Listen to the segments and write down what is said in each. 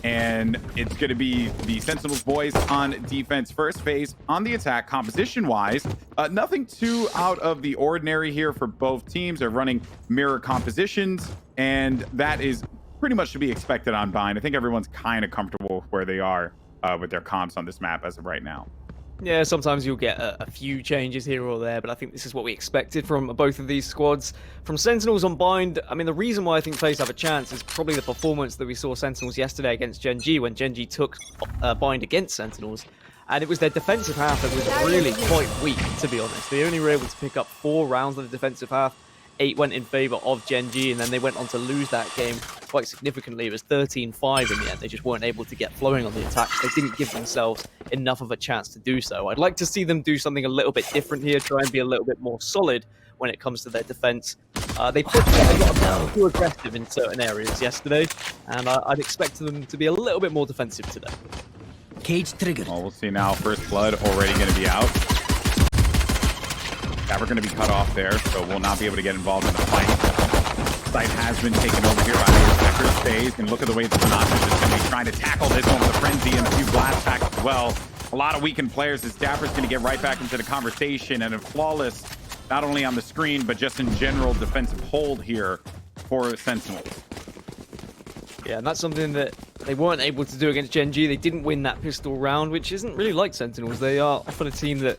And it's going to be the Sentinels boys on defense first, FaZe on the attack. Composition-wise, nothing too out of the ordinary here for both teams. They're running mirror compositions, and that is pretty much to be expected on Bind. I think everyone's kind of comfortable where they are with their comps on this map as of right now. Yeah, sometimes you'll get a few changes here or there, but I think this is what we expected from both of these squads. From Sentinels on Bind, I mean, the reason why I think FaZe have a chance is probably the performance that we saw Sentinels yesterday against Gen G, when Gen G took Bind against Sentinels. And it was their defensive half that was really quite weak, to be honest. They only were able to pick up 4 rounds of the defensive half. 8 went in favor of Gen G, and then they went on to lose that game quite significantly. It was 13-5 in the end. They just weren't able to get flowing on the attack. They didn't give themselves enough of a chance to do so. I'd like to see them do something a little bit different here, try and be a little bit more solid when it comes to their defense. They got too aggressive in certain areas yesterday, and I'd expect them to be a little bit more defensive today. Cage triggered. Well, we'll see now. First blood already going to be out. Dapr going to be cut off there, so we'll not be able to get involved in the fight. Site has been taken over here by the attackers. FaZe, and look at the way the Sinatraa is going to be trying to tackle this one with a frenzy and a few blast packs as well. A lot of weakened players as Dapr's going to get right back into the conversation, and a flawless, not only on the screen, but just in general defensive hold here for Sentinels. Yeah, and that's something that they weren't able to do against Gen G. They didn't win that pistol round, which isn't really like Sentinels. They are often a team that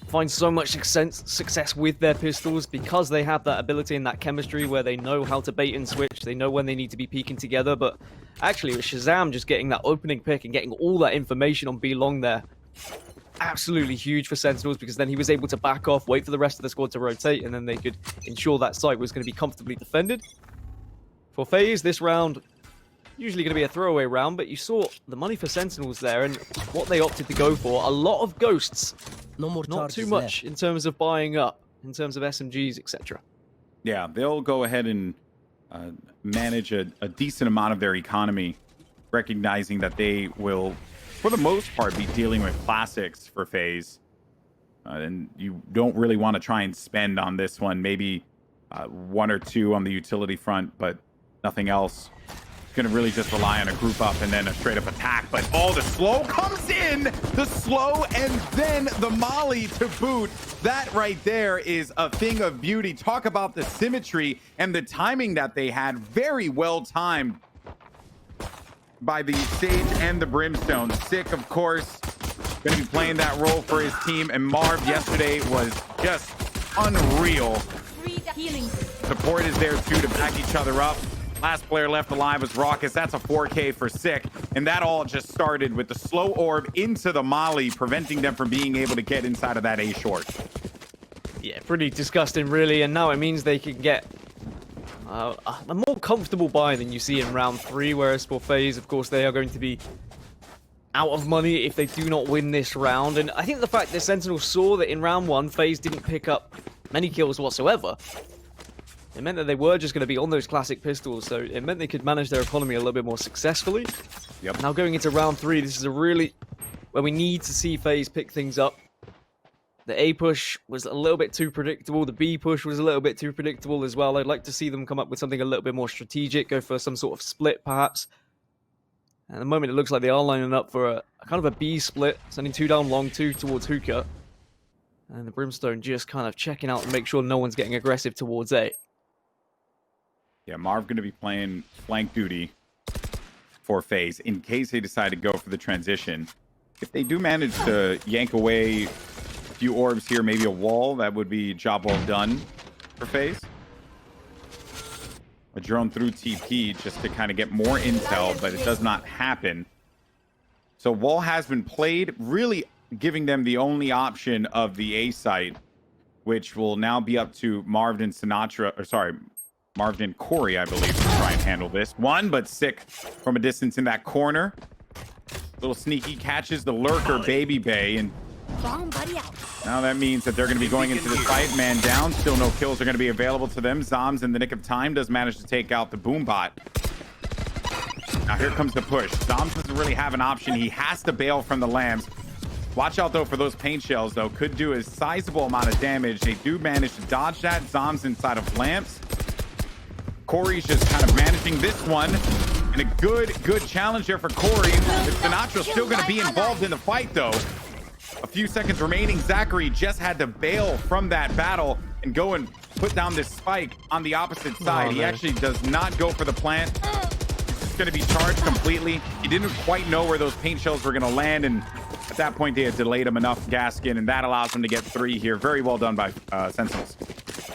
find so much success with their pistols because they have that ability and that chemistry where they know how to bait and switch. They know when they need to be peeking together. But actually, with ShahZaM just getting that opening pick and getting all that information on B long there, absolutely huge for Sentinels, because then he was able to back off, wait for the rest of the squad to rotate, and then they could ensure that site was going to be comfortably defended. For FaZe, this round usually going to be a throwaway round, but you saw the money for Sentinels there and what they opted to go for. A lot of ghosts. No more Not too much in terms of buying up, in terms of SMGs, etc. Yeah, they'll go ahead and manage a decent amount of their economy, recognizing that they will, for the most part, be dealing with classics for FaZe. And you don't really want to try and spend on this one. Maybe 1 or 2 on the utility front, but nothing else. Going to really just rely on a group up and then a straight up attack. But the slow comes in, the slow, and then the molly to boot. That right there is a thing of beauty. Talk about the symmetry and the timing that they had. Very well timed by the Sage and the Brimstone. Sick, of course, going to be playing that role for his team. And Marved yesterday was just unreal. Support is there too to back each other up. Last player left alive was Rawkus. That's a 4K for Sick. And that all just started with the slow orb into the molly, preventing them from being able to get inside of that A short. Yeah, pretty disgusting, really. And now it means they can get a more comfortable buy than you see in round 3. Whereas for FaZe, of course, they are going to be out of money if they do not win this round. And I think the fact that Sentinels saw that in round 1, FaZe didn't pick up many kills whatsoever, it meant that they were just going to be on those classic pistols, so it meant they could manage their economy a little bit more successfully. Yep. Now going into round 3, this is a really where we need to see FaZe pick things up. The A push was a little bit too predictable. The B push was a little bit too predictable as well. I'd like to see them come up with something a little bit more strategic, go for some sort of split perhaps. At the moment, it looks like they are lining up for a kind of a B split, sending 2 down long, 2 towards Hookah. And the Brimstone just kind of checking out and make sure no one's getting aggressive towards A. Yeah, Marv going to be playing flank duty for FaZe in case they decide to go for the transition. If they do manage to yank away a few orbs here, maybe a wall, that would be job well done for FaZe. A drone through TP just to kind of get more intel, but it does not happen. So wall has been played, really giving them the only option of the A site, which will now be up to Marved and Sinatraa, or sorry, Marved and Corey, I believe, to try and handle this one, but Sick from a distance in that corner. Little sneaky catches the lurker, babybay, and now that means that they're going to be going into the fight. Man down, still no kills are going to be available to them. Zombs in the nick of time does manage to take out the Boombot. Now here comes the push. Zombs doesn't really have an option. He has to bail from the lambs. Watch out though for those paint shells though. Could do a sizable amount of damage. They do manage to dodge that. Zombs inside of lamps. Corey's just kind of managing this one. And a good challenge there for Corey. Sinatra's still going to be involved in the fight, though. A few seconds remaining. zachareeee just had to bail from that battle and go and put down this spike on the opposite side. He actually does not go for the plant. It's going to be charged completely. He didn't quite know where those paint shells were going to land, and at that point they had delayed him enough, Gaskin, and that allows him to get 3 here. Very well done by Sentinels.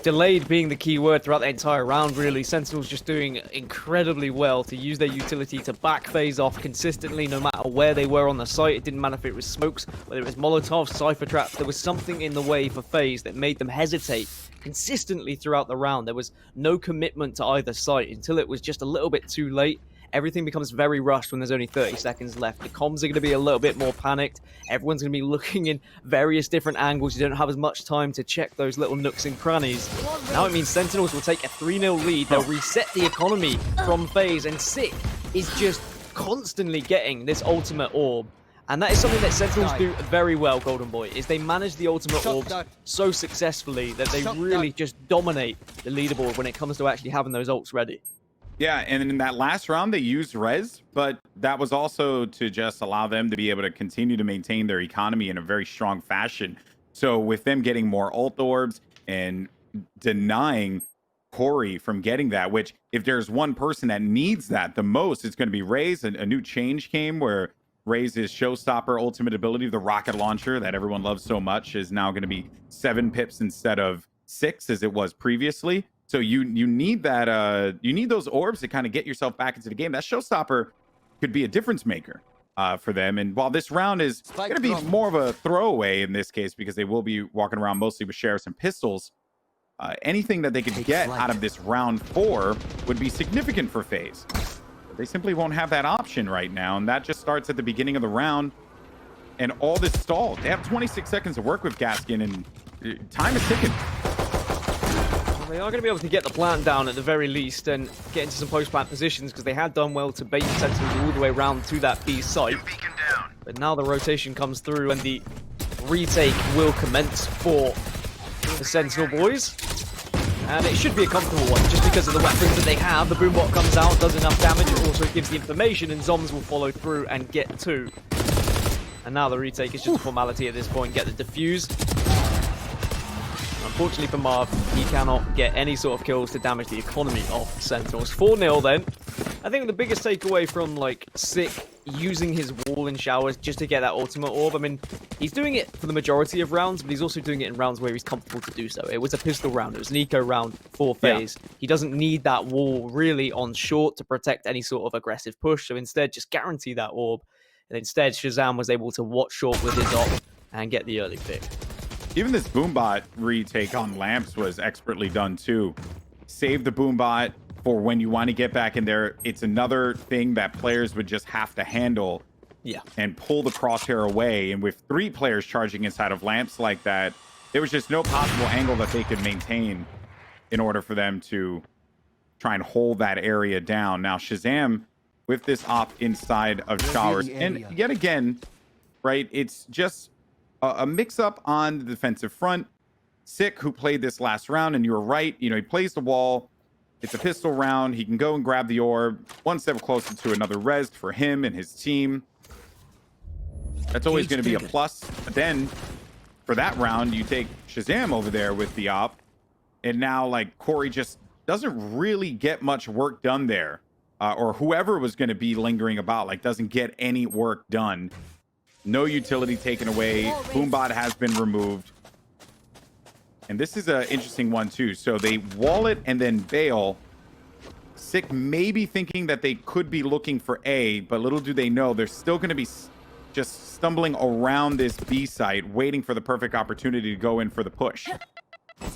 Delayed being the key word throughout the entire round, really. Sentinels just doing incredibly well to use their utility to back FaZe off consistently, no matter where they were on the site. It didn't matter if it was smokes, whether it was Molotovs, Cypher traps. There was something in the way for FaZe that made them hesitate consistently throughout the round. There was no commitment to either site until it was just a little bit too late. Everything becomes very rushed when there's only 30 seconds left. The comms are going to be a little bit more panicked. Everyone's going to be looking in various different angles. You don't have as much time to check those little nooks and crannies. Now it means Sentinels will take a 3-0 lead. They'll reset the economy from FaZe, and Sick is just constantly getting this ultimate orb. And that is something that Sentinels do very well, Goldenboy, is they manage the ultimate orbs so successfully that they really just dominate the leaderboard when it comes to actually having those ults ready. Yeah, and in that last round, they used res, but that was also to just allow them to be able to continue to maintain their economy in a very strong fashion. So with them getting more ult orbs and denying Corey from getting that, which if there's one person that needs that the most, it's going to be Raze. A new change came where Raze's showstopper ultimate ability, the rocket launcher that everyone loves so much, is now going to be 7 pips instead of 6 as it was previously. So you need that you need those orbs to kind of get yourself back into the game. That showstopper could be a difference maker for them. And while this round is going to be more of a throwaway in this case because they will be walking around mostly with sheriffs and pistols, anything that they could get out of this round 4 would be significant for FaZe. But they simply won't have that option right now, and that just starts at the beginning of the round. And all this stalled. They have 26 seconds to work with Gaskin, and time is ticking. They are going to be able to get the plant down at the very least and get into some post-plant positions because they had done well to bait Sentinels all the way around to that B site. But now the rotation comes through and the retake will commence for the Sentinel boys. And it should be a comfortable one just because of the weapons that they have. The boombot comes out, does enough damage, it also gives the information, and Zombs will follow through and get 2. And now the retake is just a formality at this point, get the defuse. Unfortunately for Marv, he cannot get any sort of kills to damage the economy of Sentinels. 4-0 then. I think the biggest takeaway from, like, Sick using his wall in showers just to get that ultimate orb, I mean, he's doing it for the majority of rounds, but he's also doing it in rounds where he's comfortable to do so. It was a pistol round. It was an eco round for FaZe. Yeah. He doesn't need that wall really on short to protect any sort of aggressive push, so instead just guarantee that orb. And instead, ShahZaM was able to watch short with his op and get the early pick. Even this boombot retake on lamps was expertly done too. Save the boombot for when you want to get back in there. It's another thing that players would just have to handle and pull the crosshair away. And with 3 players charging inside of lamps like that, there was just no possible angle that they could maintain in order for them to try and hold that area down. Now, ShahZaM with this op inside of showers. And yet again, right, it's just a mix-up on the defensive front. Sick, who played this last round, and you were right. You know, he plays the wall. It's a pistol round. He can go and grab the orb. One step closer to another res for him and his team. That's always going to be a plus. But then, for that round, you take ShahZaM over there with the op. And now, like, Corey just doesn't really get much work done there. Or whoever was going to be lingering about, like, doesn't get any work done. No utility taken away. Boombot has been removed. And this is an interesting one, too. So they wall it and then bail. Sick may be thinking that they could be looking for A, but little do they know they're still going to be just stumbling around this B site, waiting for the perfect opportunity to go in for the push.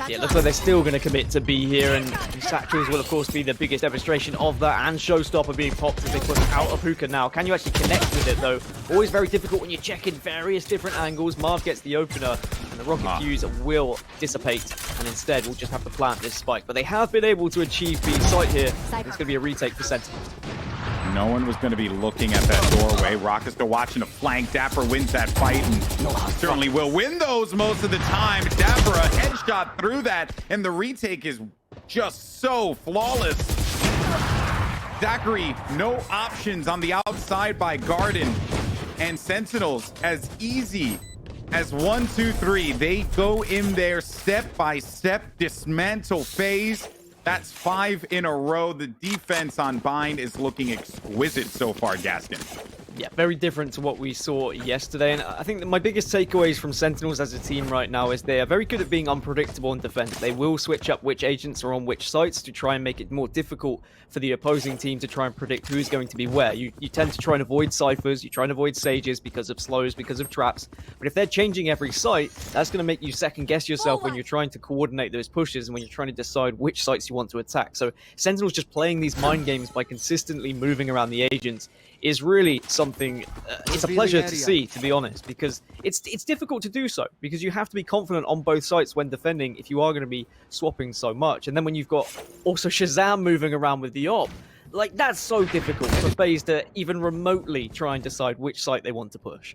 Yeah, it looks like they're still going to commit to B here, and Satchels will, of course, be the biggest demonstration of that, and Showstopper being popped as they push out of hookah now. Can you actually connect with it, though? Always very difficult when you're checking various different angles. Marv gets the opener, and the rocket fuse will dissipate, and instead we'll just have to plant this spike. But they have been able to achieve B site here. It's going to be a retake for Sentinels. No one was going to be looking at that doorway. Rawkus still watching the flank. Dapr wins that fight and certainly will win those most of the time. Dapr, a headshot through that, and the retake is just so flawless. zachareeee, no options on the outside by Garden. And Sentinels, as easy as 1, 2, 3. They go in there step by step, dismantle FaZe. That's 5 in a row. The defense on Bind is looking exquisite so far, Gaskin. Yeah, very different to what we saw yesterday. And I think that my biggest takeaways from Sentinels as a team right now is they are very good at being unpredictable in defense. They will switch up which agents are on which sites to try and make it more difficult for the opposing team to try and predict who's going to be where. You tend to try and avoid ciphers, you try and avoid sages because of slows, because of traps. But if they're changing every site, that's going to make you second guess yourself when you're trying to coordinate those pushes and when you're trying to decide which sites you want to attack. So Sentinels just playing these mind games by consistently moving around the agents is really something, it's a pleasure to see, to be honest, because it's difficult to do so, because you have to be confident on both sides when defending if you are going to be swapping so much. And then when you've got also ShahZaM moving around with the op, like, that's so difficult for FaZe to even remotely try and decide which site they want to push.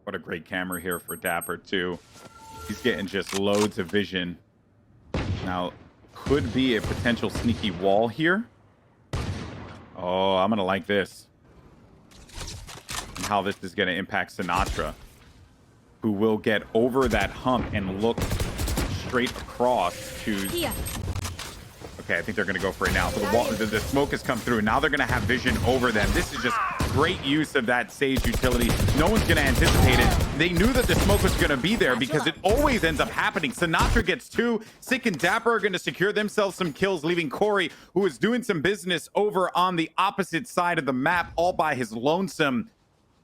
What a great camera here for Dapr, too. He's getting just loads of vision. Now, could be a potential sneaky wall here. Oh, I'm going to like this. And how this is going to impact Sinatraa, who will get over that hump and look straight across to... Here. Okay, I think they're going to go for it now. So the smoke has come through. Now they're going to have vision over them. This is just great use of that Sage utility. No one's going to anticipate it. They knew that the smoke was going to be there because it always ends up happening. Sinatraa gets 2. Sick and Dapr are going to secure themselves some kills, leaving Corey, who is doing some business over on the opposite side of the map, all by his lonesome.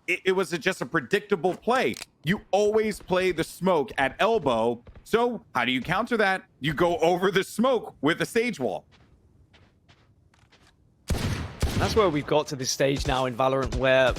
It was just a predictable play. You always play the smoke at elbow. So how do you counter that? You go over the smoke with a Sage wall. That's where we've got to this stage now in Valorant where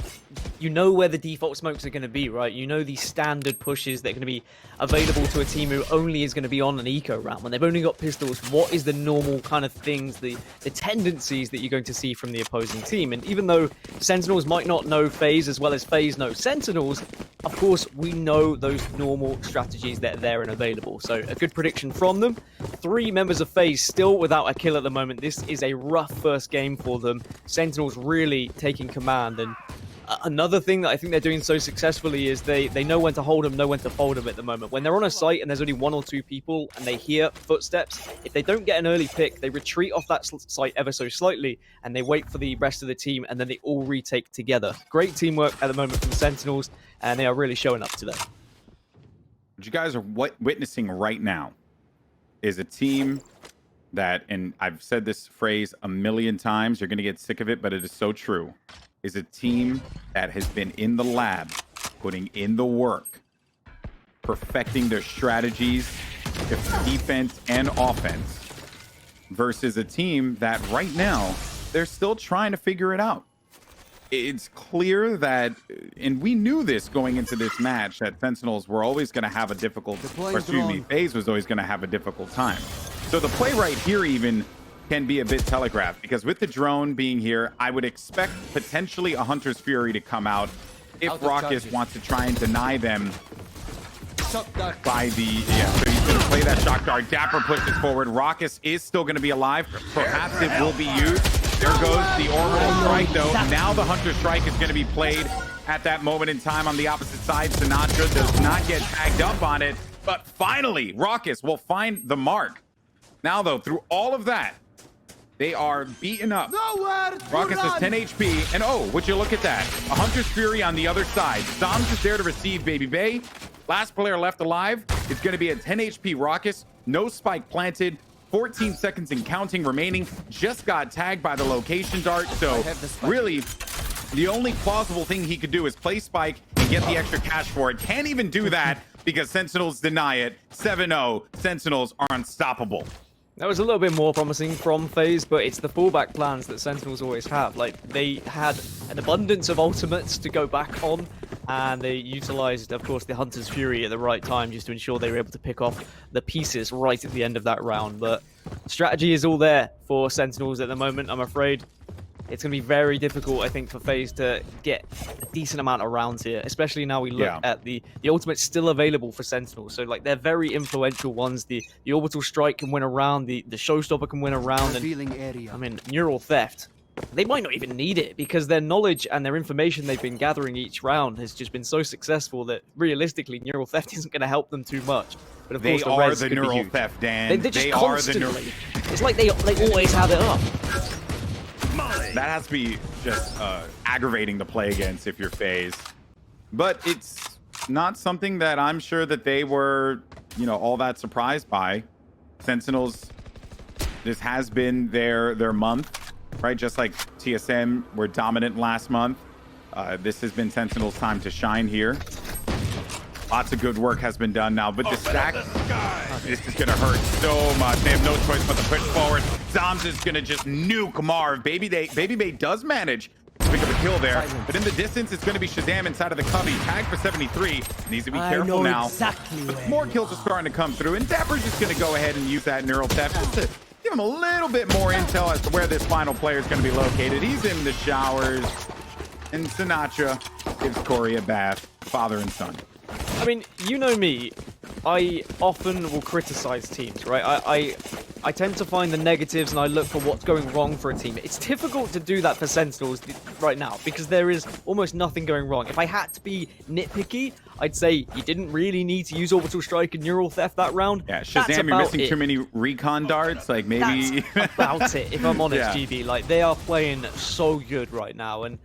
you know where the default smokes are going to be, right? You know these standard pushes that are going to be available to a team who only is going to be on an eco round. When they've only got pistols, what is the normal kind of things, the tendencies that you're going to see from the opposing team? And even though Sentinels might not know FaZe as well as FaZe know Sentinels, of course, we know those normal strategies that are there and available. So a good prediction from them. 3 members of FaZe still without a kill at the moment. This is a rough first game for them. Sentinels really taking command. And another thing that I think they're doing so successfully is they know when to hold them, know when to fold them at the moment. When they're on a site and there's only 1 or 2 people and they hear footsteps, if they don't get an early pick, they retreat off that site ever so slightly and they wait for the rest of the team and then they all retake together. Great teamwork at the moment from Sentinels and they are really showing up today. What you guys are witnessing right now is a team that, and I've said this phrase a million times, you're going to get sick of it, but it is so true, is a team that has been in the lab, putting in the work, perfecting their strategies, defense and offense, versus a team that right now, they're still trying to figure it out. It's clear that, and we knew this going into this match, that Sentinels were always going to have a difficult, or excuse me, FaZe was always going to have a difficult time. So the play right here even can be a bit telegraphed, because with the drone being here, I would expect potentially a Hunter's Fury to come out if Rawkus wants to try and deny them by the, so he's going to play that shock dart. Dapr pushes forward. Rawkus is still going to be alive. Perhaps it will be used. There goes the orbital strike, though. Now the Hunter Strike is going to be played at that moment in time on the opposite side. Sinatraa does not get tagged up on it, but finally, Rawkus will find the mark. Now, though, through all of that, they are beaten up. Rawkus has 10 HP, and oh, would you look at that? A Hunter's Fury on the other side. Zombs is there to receive babybay. Last player left alive is going to be a 10 HP Rawkus. No spike planted. 14 seconds and counting remaining. Just got tagged by the location dart. So really, the only plausible thing he could do is play spike and get the extra cash for it. Can't even do that because Sentinels deny it. 7-0. Sentinels are unstoppable. That was a little bit more promising from FaZe, but it's the fallback plans that Sentinels always have. Like, they had an abundance of ultimates to go back on, and they utilized, of course, the Hunter's Fury at the right time just to ensure they were able to pick off the pieces right at the end of that round. But strategy is all there for Sentinels at the moment, I'm afraid. It's going to be very difficult, I think, for FaZe to get a decent amount of rounds here, especially now we look at the ultimates still available for Sentinels. So, like, they're very influential ones. The orbital strike can win a round, the showstopper can win a round, and I mean, neural theft they might not even need it because their knowledge and their information they've been gathering each round has just been so successful that realistically neural theft isn't going to help them too much. But of course, They are the neural theft, Dan. They just are the constantly. It's like they always have it up. That has to be just aggravating to play against if you're FaZe. But it's not something that I'm sure that they were, you know, all that surprised by. Sentinels, this has been their month, right? Just like TSM were dominant last month. This has been Sentinels' time to shine here. Lots of good work has been done now, but the stack, this is gonna hurt so much. They have no choice but to push forward. Zombs is gonna just nuke Marv. babybay does manage to pick up a kill there, but in the distance, it's gonna be ShahZaM inside of the cubby. Tagged for 73. Needs to be careful now. More kills are starting to come through, and Dapr's just gonna go ahead and use that neural theft just to give him a little bit more intel as to where this final player is gonna be located. He's in the showers, and Sinatraa gives Corey a bath, father and son. I mean, you know me, I often will criticize teams, right? I tend to find the negatives and I look for what's going wrong for a team. It's difficult to do that for Sentinels right now because there is almost nothing going wrong. If I had to be nitpicky, I'd say you didn't really need to use Orbital Strike and Neural Theft that round. Yeah, ShahZaM, you're missing too many recon darts. Like maybe that's about it, if I'm honest, yeah. GB. Like, they are playing so good right now, and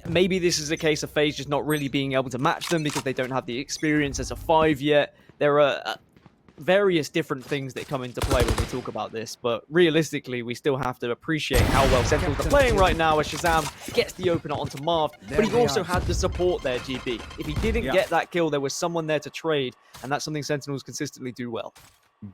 maybe this is a case of FaZe just not really being able to match them because they don't have the experience as a 5 yet. There are various different things that come into play when we talk about this, but realistically, we still have to appreciate how well Sentinels are playing right now as ShahZaM gets the opener onto Marved, but he also had the support there, GB. If he didn't get that kill, there was someone there to trade, and that's something Sentinels consistently do well.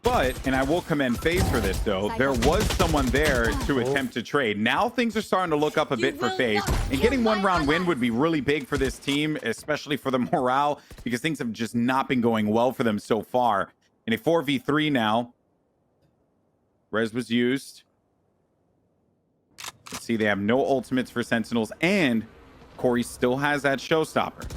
But, and I will commend FaZe for this though, there was someone there to attempt to trade. Now things are starting to look up a bit for FaZe, and getting one round win would be really big for this team, especially for the morale, because things have just not been going well for them so far. In a 4v3 now, Res was used. Let's see, they have no ultimates for Sentinels, and Corey still has that showstopper.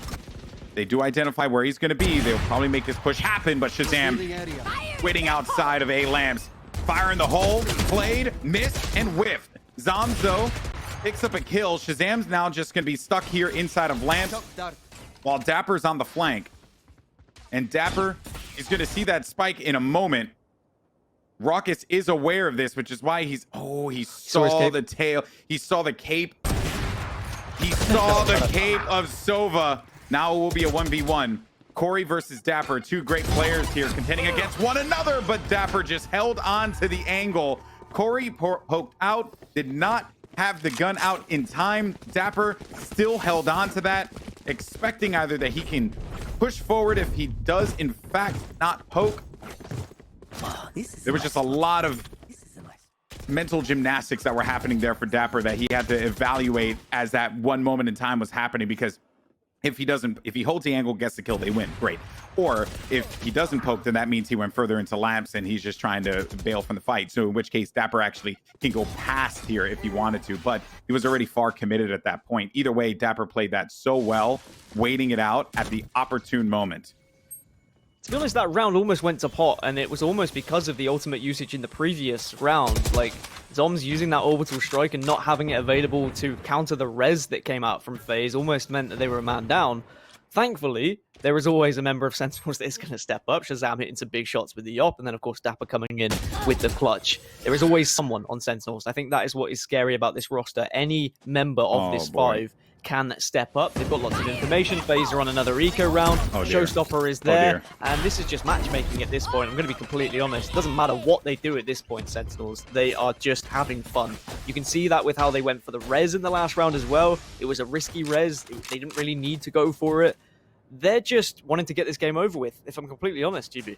They do identify where he's going to be. They'll probably make this push happen, but ShahZaM waiting outside of A Lamps. Fire in the hole, played, missed, and whiffed. Zombs, though, picks up a kill. ShahZam's now just going to be stuck here inside of Lamps while Dapr's on the flank. And Dapr is going to see that spike in a moment. Rawkus is aware of this, which is why he saw the tail. He saw the cape. He saw the cape of Sova. Now it will be a 1v1. Corey versus Dapr, two great players here contending against one another, but Dapr just held on to the angle. Corey poked out, did not have the gun out in time. Dapr still held on to that, expecting either that he can push forward if he does in fact not poke. There was just a lot of mental gymnastics that were happening there for Dapr that he had to evaluate as that one moment in time was happening, because if he holds the angle, gets the kill, they win. Great. Or if he doesn't poke, then that means he went further into Lamps and he's just trying to bail from the fight. So in which case, Dapr actually can go past here if he wanted to, but he was already far committed at that point. Either way, Dapr played that so well, waiting it out at the opportune moment. To be honest, that round almost went to pot, and it was almost because of the ultimate usage in the previous round. Like, Zombs using that orbital strike and not having it available to counter the res that came out from FaZe almost meant that they were a man down. Thankfully, there is always a member of Sentinels that is going to step up. ShahZaM hitting some big shots with the Yop, and then, of course, Dapr coming in with the clutch. There is always someone on Sentinels. I think that is what is scary about this roster. Any member of this five can step up. They've got lots of information. FaZe are on another eco round. Showstopper is there. And this is just matchmaking at this point. I'm going to be completely honest. It doesn't matter what they do at this point, Sentinels. They are just having fun. You can see that with how they went for the res in the last round as well. It was a risky res. They didn't really need to go for it. They're just wanting to get this game over with, if I'm completely honest, GB.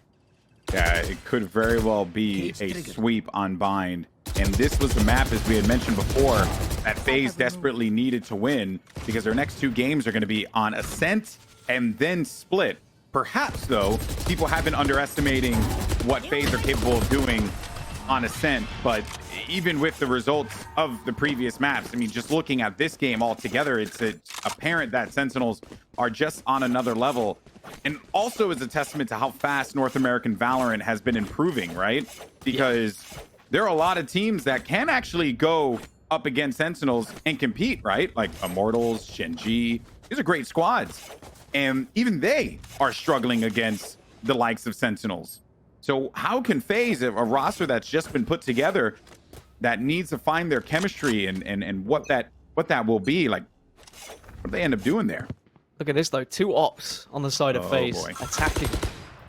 Yeah, it could very well be a sweep on Bind. And this was the map, as we had mentioned before, that FaZe desperately needed to win, because their next two games are going to be on Ascent and then Split. Perhaps, though, people have been underestimating what FaZe are capable of doing on Ascent, but even with the results of the previous maps, I mean, just looking at this game altogether, it's apparent that Sentinels are just on another level. And also is a testament to how fast North American Valorant has been improving, right? Because there are a lot of teams that can actually go up against Sentinels and compete, right? Like Immortals, Shenji. These are great squads. And even they are struggling against the likes of Sentinels. So how can FaZe, a roster that's just been put together, that needs to find their chemistry and what that will be, like, what do they end up doing there? Look at this though, 2 ops on the side of FaZe, boy. attacking,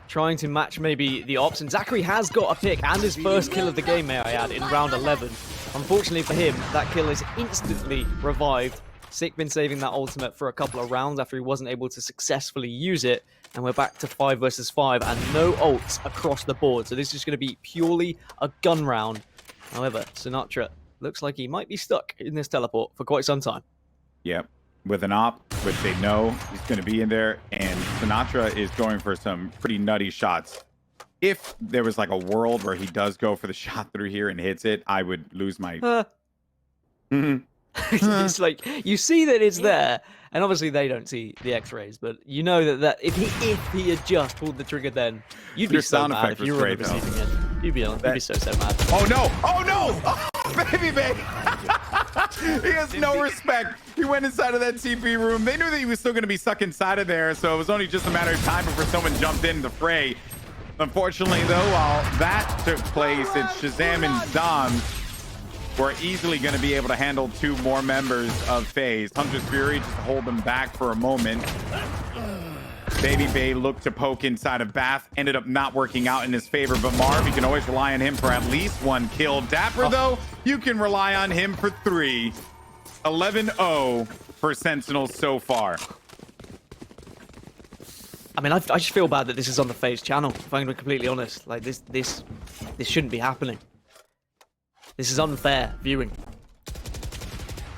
trying to match maybe the ops, and zachareeee has got a pick and his first kill of the game, may I add, in round 11. Unfortunately for him, that kill is instantly revived. Sick been saving that ultimate for a couple of rounds after he wasn't able to successfully use it, and we're back to 5 versus 5 and no ults across the board, so this is going to be purely a gun round. However, Sinatraa looks like he might be stuck in this teleport for quite some time. Yep. With an op, which they know he's going to be in there, and Sinatraa is going for some pretty nutty shots. If there was like a world where he does go for the shot through here and hits it, I would lose my... It's like, you see that it's there, and obviously they don't see the X-rays, but you know that if he had just pulled the trigger then, you'd be so mad if you were on the receiving end. You'd be so mad. Oh no! Oh no! Oh, babybay! He has no respect. He went inside of that TP room. They knew that he was still going to be stuck inside of there, so it was only just a matter of time before someone jumped in the fray. Unfortunately, though, while that took place, it's ShahZaM and Zombs were easily going to be able to handle 2 more members of FaZe. Hunter's Fury just to hold them back for a moment. babybay looked to poke inside of Bath, ended up not working out in his favor, but Marv, you can always rely on him for at least 1 kill. Dapr, though, you can rely on him for 3. 11-0 for Sentinels so far. I mean, I just feel bad that this is on the FaZe channel, if I'm going to be completely honest. Like, this shouldn't be happening. This is unfair viewing.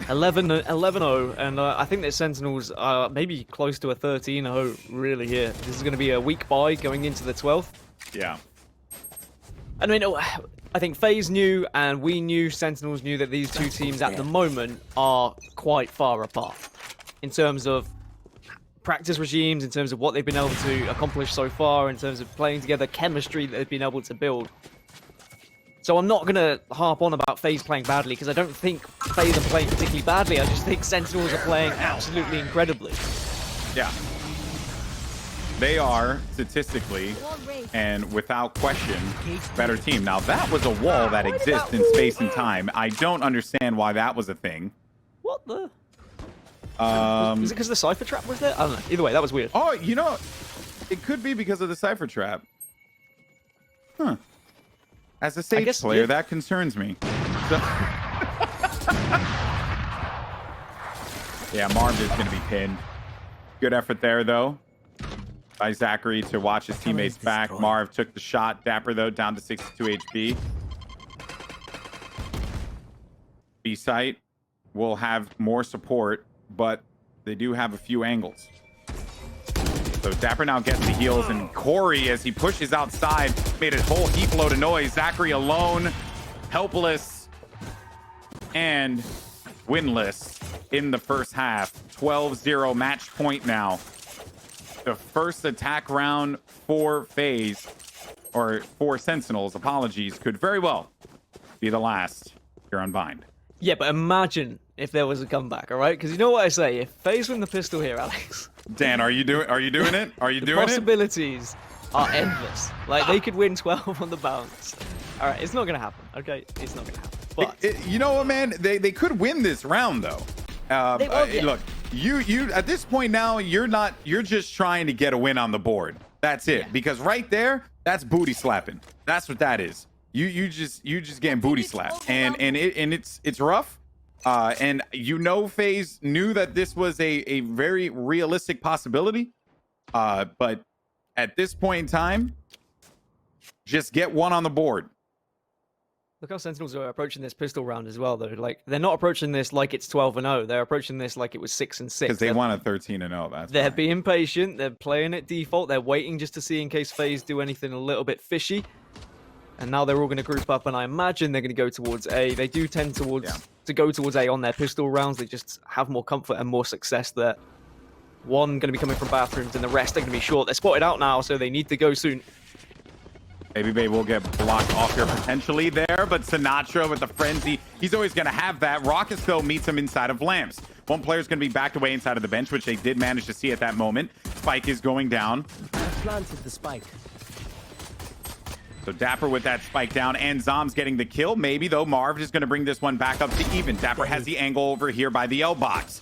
11-0, and I think that Sentinels are maybe close to a 13-0 really here. This is going to be a week bye going into the 12th. Yeah. I mean, I think FaZe knew, and we knew, Sentinels knew that these 2 teams at the moment are quite far apart in terms of practice regimes, in terms of what they've been able to accomplish so far, in terms of playing together, chemistry that they've been able to build. So I'm not going to harp on about FaZe playing badly, because I don't think FaZe are playing particularly badly. I just think Sentinels are playing absolutely incredibly. Yeah. They are, statistically, and without question, better team. Now, that was a wall that exists in space and time. I don't understand why that was a thing. What the? Is it because the Cypher Trap was there? I don't know. Either way, that was weird. Oh, you know, it could be because of the Cypher Trap. Huh. As a Sage player, that concerns me. So... yeah, Marved is going to be pinned. Good effort there, though, by zachareeee to watch his teammates back. Marv took the shot. Dapr, though, down to 62 HP. B-site will have more support, but they do have a few angles. So Dapr now gets the heals, and Corey, as he pushes outside, made a whole heap load of noise. zachareeee alone, helpless, and winless in the first half. 12-0 match point now. The first attack round for FaZe, or for Sentinels, apologies, could very well be the last here on Bind. Yeah, but imagine if there was a comeback, all right? Because you know what I say, if FaZe win the pistol here, Alex... Dan, are you doing it? Are you doing it? The possibilities are endless. Like, they could win 12 on the bounce. All right, it's not going to happen, okay? It's not going to happen. But you know what, man? They could win this round, though. Look, you at this point now, you're just trying to get a win on the board. That's it. Yeah. Because right there, that's booty slapping. That's what that is. You just getting booty slapped, and it's rough. And you know, FaZe knew that this was a very realistic possibility. But at this point in time, just get one on the board. Look how Sentinels are approaching this pistol round as well, though. Like, they're not approaching this like it's 12-0. They're approaching this like it was 6-6. Because they want a 13-0. They're being patient. They're playing at default. They're waiting just to see in case FaZe do anything a little bit fishy. And now they're all going to group up, and I imagine they're going to go towards A. They do tend to go towards A on their pistol rounds. They just have more comfort and more success there. One going to be coming from bathrooms, and the rest are going to be short. They're spotted out now, so they need to go soon. babybay will get blocked off here potentially there, but Sinatraa with the frenzy, he's always going to have that. Rawkus, though, meets him inside of lamps. One player's going to be backed away inside of the bench, which they did manage to see at that moment. Spike is going down. I planted the spike. So Dapr with that spike down, and Zombs getting the kill. Maybe, though, Marved is going to bring this one back up to even. Dapr has the angle over here by the L box.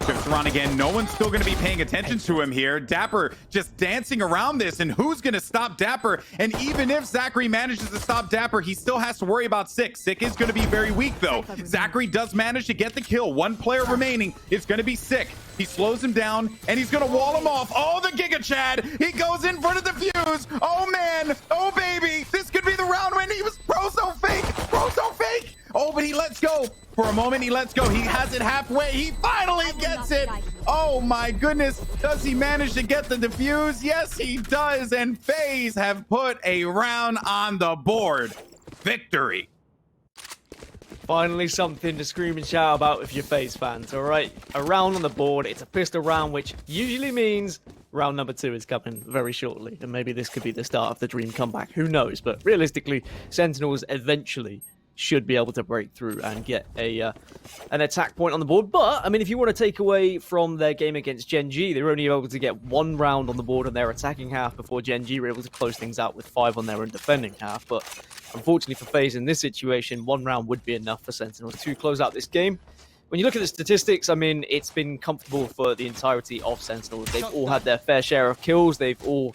Drifts around again. No one's still going to be paying attention to him here. Dapr just dancing around this, and who's going to stop Dapr? And even if zachareeee manages to stop Dapr, he still has to worry about Sick. Sick is going to be very weak, though. zachareeee does manage to get the kill. One player remaining. It's going to be Sick. He slows him down, and he's going to wall him off. Oh, the Giga Chad. He goes in front of the fuse. Oh, man. Oh, baby. This could be the round when he was pro so fake. Pro so fake. Oh, but he lets go. For a moment, he lets go. He has it halfway. He finally gets it. Oh, my goodness. Does he manage to get the defuse? Yes, he does. And FaZe have put a round on the board. Victory. Finally something to scream and shout about if you're FaZe fans, all right? A round on the board. It's a pistol round, which usually means round number 2 is coming very shortly. And maybe this could be the start of the dream comeback. Who knows? But realistically, Sentinels eventually should be able to break through and get an attack point on the board. But, I mean, if you want to take away from their game against Gen G, they were only able to get 1 round on the board on their attacking half before Gen G were able to close things out with 5 on their own defending half. But unfortunately for FaZe in this situation, 1 round would be enough for Sentinels to close out this game. When you look at the statistics, I mean, it's been comfortable for the entirety of Sentinels. They've all had their fair share of kills. They've all...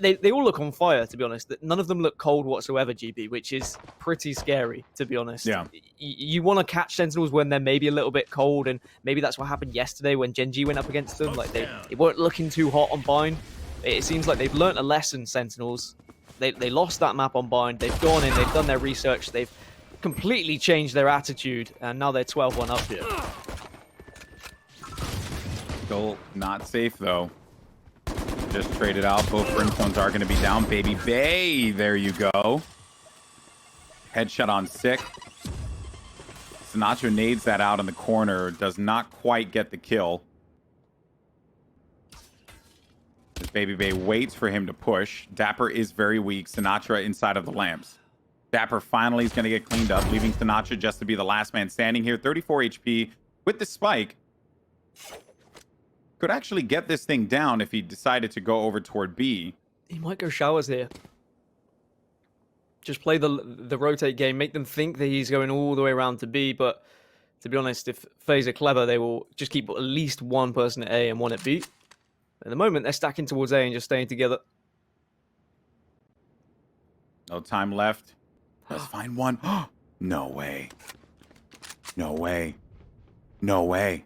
They all look on fire, to be honest. None of them look cold whatsoever, GB, which is pretty scary, to be honest. Yeah. You want to catch Sentinels when they're maybe a little bit cold, and maybe that's what happened yesterday when Gen G went up against them. Like, they weren't looking too hot on Bind. It seems like they've learnt a lesson, Sentinels. They lost that map on Bind. They've gone in, they've done their research, they've completely changed their attitude, and now they're 12-1 up here. Still not safe, though. Just traded out. Both brimstones are going to be down. babybay, there you go. Headshot on Sick. Sinatraa nades that out in the corner. Does not quite get the kill. As babybay waits for him to push. Dapr is very weak. Sinatraa inside of the lamps. Dapr finally is going to get cleaned up, leaving Sinatraa just to be the last man standing here. 34 HP with the spike. Could actually get this thing down if he decided to go over toward B. He might go showers here. Just play the rotate game, make them think that he's going all the way around to B, but to be honest, if FaZe are clever, they will just keep at least 1 person at A and 1 at B. At the moment, they're stacking towards A and just staying together. No time left. Let's find one. No way. No way. No way.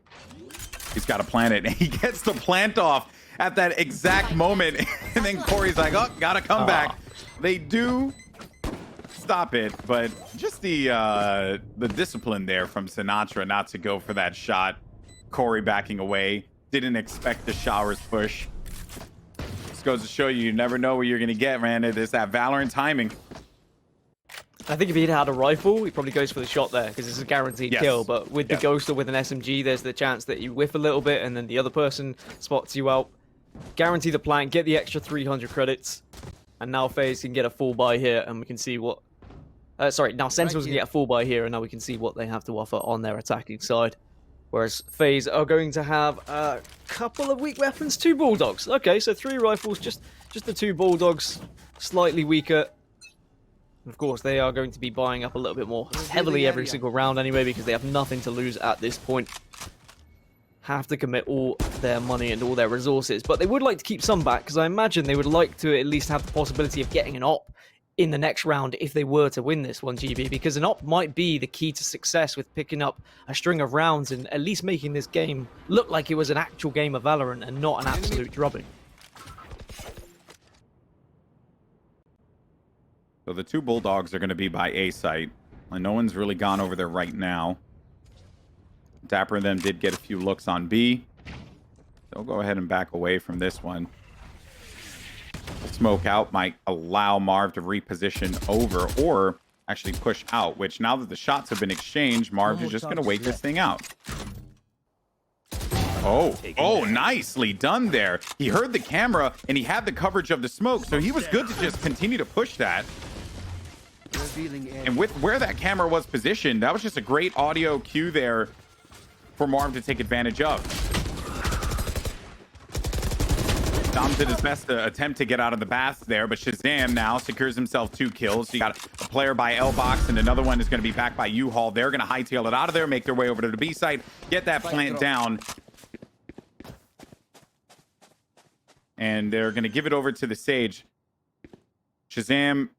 He's got to plant it. And he gets the plant off at that exact moment. And then Corey's like, oh, got to come back. They do stop it, but just the discipline there from Sinatraa not to go for that shot. Corey backing away. Didn't expect the showers push. This goes to show you never know what you're going to get, man. It is that Valorant timing. I think if he'd had a rifle, he probably goes for the shot there because it's a guaranteed kill. But with the Ghost or with an SMG, there's the chance that you whiff a little bit and then the other person spots you out. Guarantee the plant, get the extra 300 credits. And now FaZe can get a full buy here and we can see what... sorry, now Sentinels can get a full buy here and now we can see what they have to offer on their attacking side. Whereas FaZe are going to have a couple of weak weapons, 2 Bulldogs. Okay, so 3 rifles, just the 2 Bulldogs, slightly weaker. Of course, they are going to be buying up a little bit more heavily every single round anyway because they have nothing to lose at this point. Have to commit all their money and all their resources. But they would like to keep some back because I imagine they would like to at least have the possibility of getting an op in the next round if they were to win this one, GB. Because an op might be the key to success with picking up a string of rounds and at least making this game look like it was an actual game of Valorant and not an absolute drubbing. So the 2 Bulldogs are going to be by A site. And no one's really gone over there right now. Dapr and them did get a few looks on B. They'll go ahead and back away from this one. Smoke out might allow Marv to reposition over or actually push out, which now that the shots have been exchanged, Marv is just going to wait this thing out. Oh, nicely done there. He heard the camera and he had the coverage of the smoke, so he was good to just continue to push that. And with where that camera was positioned, that was just a great audio cue there for Marv to take advantage of. Dom did his best to attempt to get out of the bath there, but ShahZaM now secures himself 2 kills. So you got a player by L-Box, and another one is going to be back by U-Haul. They're going to hightail it out of there, make their way over to the B site, get that plant down. And they're going to give it over to the Sage. ShahZaM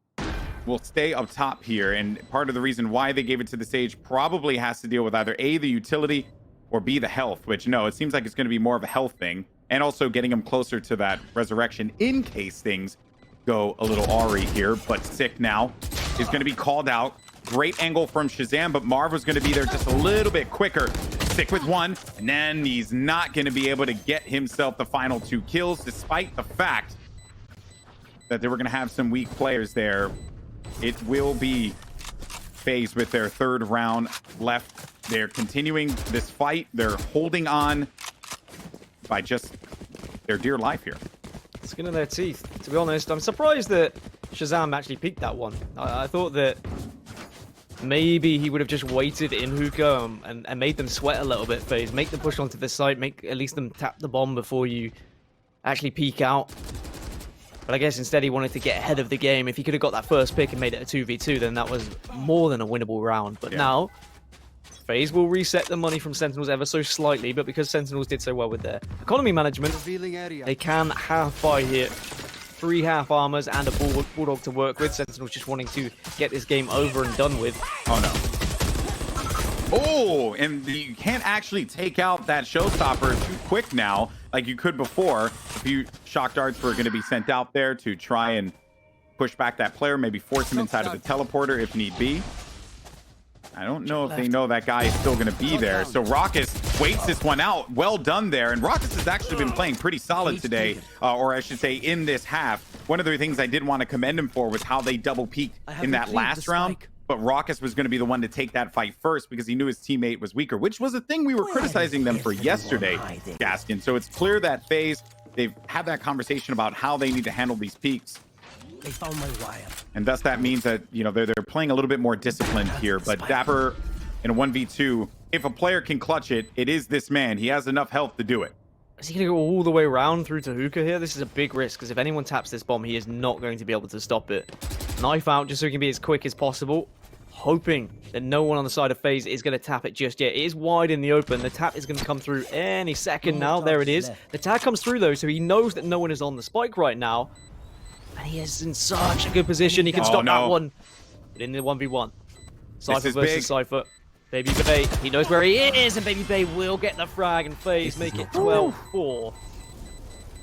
will stay up top here, and part of the reason why they gave it to the Sage probably has to deal with either A, the utility, or B, the health, which no, it seems like it's going to be more of a health thing. And also getting him closer to that resurrection in case things go a little awry here. But Sick now is going to be called out. Great angle from ShahZaM, but Marv was going to be there just a little bit quicker. Sick with 1, and then he's not going to be able to get himself the final 2 kills, despite the fact that they were going to have some weak players there. It will be FaZe with their 3rd round left. They're continuing this fight. They're holding on by just their dear life here. Skin of their teeth. To be honest, I'm surprised that ShahZaM actually peeked that one. I thought that maybe he would have just waited in hookah and made them sweat a little bit, FaZe. Make them push onto the site, make at least them tap the bomb before you actually peek out. But I guess instead he wanted to get ahead of the game. If he could have got that first pick and made it a 2v2, then that was more than a winnable round. But now, FaZe will reset the money from Sentinels ever so slightly, but because Sentinels did so well with their economy management, they can half buy here. 3 half armors and a bulldog to work with. Sentinels just wanting to get this game over and done with. Oh no. Oh, and you can't actually take out that showstopper too quick now, like you could before. A few shock darts were going to be sent out there to try and push back that player, maybe force him inside of the teleporter if need be. I don't know if they know that guy is still going to be there. So Rawkus waits this one out. Well done there. And Rawkus has actually been playing pretty solid today, or I should say in this half. One of the things I did want to commend him for was how they double peaked in that last round. But Rawkus was going to be the one to take that fight first because he knew his teammate was weaker, which was a thing we were criticizing them for yesterday, Gaskin. So it's clear that FaZe, they've had that conversation about how they need to handle these peaks. They found my wire. And thus that means that, you know, they're playing a little bit more disciplined here. But Dapr in a 1v2, if a player can clutch it, it is this man. He has enough health to do it. Is he going to go all the way around through to hookah here? This is a big risk, because if anyone taps this bomb, he is not going to be able to stop it. Knife out just so he can be as quick as possible, hoping that no one on the side of FaZe is going to tap it just yet. It is wide in the open. The tap is going to come through any second now. There it is. The tag comes through, though, so he knows that no one is on the spike right now. And he is in such a good position. He can stop that one. But in the 1v1. Cypher versus Cypher. babybay, he knows where he is, and babybay will get the frag, and FaZe make it 12-4.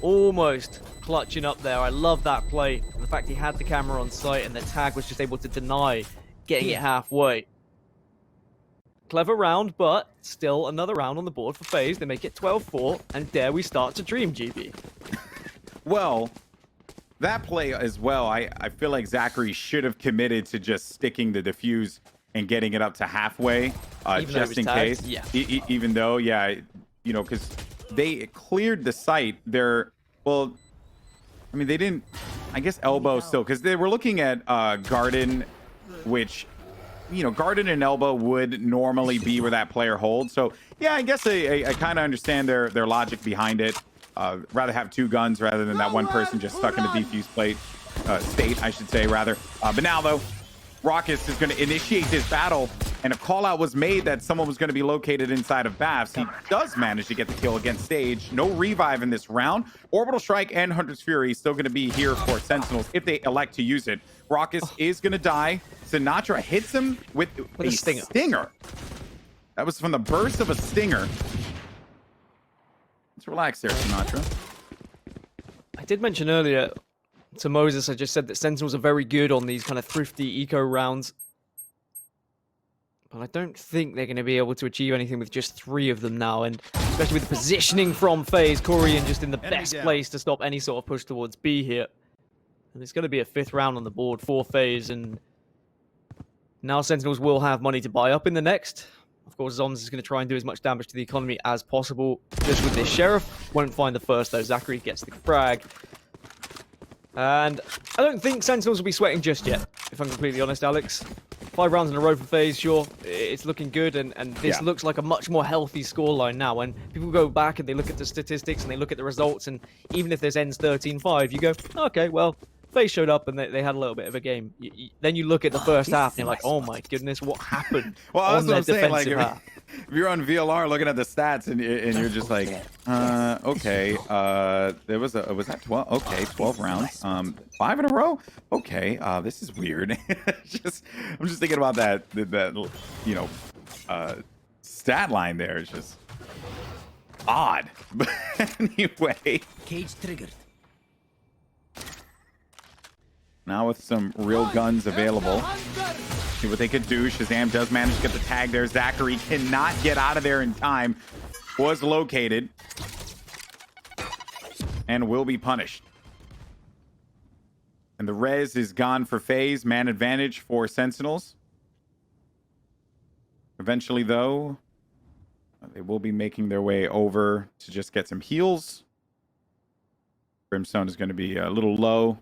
Almost clutching up there. I love that play. And the fact he had the camera on site, and the tag was just able to deny getting it halfway. Clever round, but still another round on the board for FaZe. They make it 12-4, and dare we start to dream, GB. Well, that play as well, I feel like zachareeee should have committed to just sticking the defuse and getting it up to halfway, just in case. Yeah. Even though, yeah, you know, because they cleared the site. Well, I mean, they didn't, I guess elbow still, because they were looking at garden, which, you know, garden and elbow would normally be where that player holds. So, yeah, I guess I kind of understand their logic behind it. Rather have 2 guns rather than that one person just stuck in the defuse plate state, I should say, rather. But now, though, Rawkus is going to initiate this battle, and a call out was made that someone was going to be located inside of baths. He does manage to get the kill against Sage. No revive in this round. Orbital Strike and Hunter's Fury still going to be here for Sentinels if they elect to use it. Rawkus is going to die. Sinatraa hits him with a stinger. That was from the burst of a stinger. Let's relax there, Sinatraa. I did mention earlier to Moses, I just said that Sentinels are very good on these kind of thrifty eco rounds. But I don't think they're going to be able to achieve anything with just 3 of them now. And especially with the positioning from FaZe, Korean just in the best place to stop any sort of push towards B here. And it's going to be a 5th round on the board for FaZe. And now Sentinels will have money to buy up in the next. Of course, Zombs is going to try and do as much damage to the economy as possible. Just with this Sheriff. Won't find the first, though. zachareeee gets the frag. And I don't think Sentinels will be sweating just yet, if I'm completely honest, Alex. 5 rounds in a row for FaZe, sure, it's looking good, and this looks like a much more healthy scoreline now. When people go back and they look at the statistics and they look at the results, and even if this ends 13-5, you go, okay, well, FaZe showed up and they had a little bit of a game. Then you look at the first half and you're like, oh my goodness, what happened on their defensive half? If you're on VLR looking at the stats and you're just like, okay, there was that 12? Okay, 12 rounds, 5 in a row. Okay, this is weird. I'm just thinking about that you know, stat line there. It's just odd. But anyway, Cage triggered. now with some real guns available. See what they could do. ShahZaM does manage to get the tag there. zachareeee cannot get out of there in time. Was located. And will be punished. And the res is gone for FaZe. Man advantage for Sentinels. Eventually, though, they will be making their way over to just get some heals. Brimstone is going to be a little low.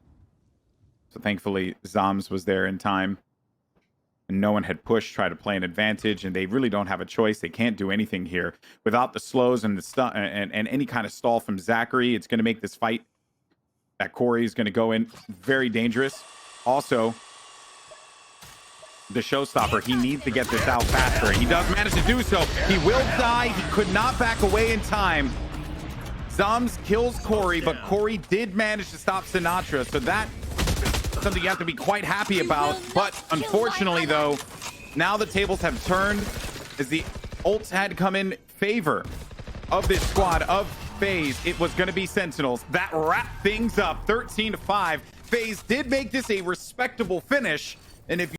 So thankfully, Zombs was there in time. And no one had pushed, tried to play an advantage, and they really don't have a choice. They can't do anything here without the slows and the and any kind of stall from zachareeee. It's going to make this fight that Corey is going to go in very dangerous. Also, the showstopper, he needs to get this out faster. He does manage to do so. He will die. He could not back away in time. Zombs kills Corey, but Corey did manage to stop Sinatraa, so that something you have to be quite happy about. But unfortunately, though, now the tables have turned as the ults had come in favor of this squad of FaZe. It was going to be Sentinels that wrapped things up 13-5. FaZe did make this a respectable finish, and if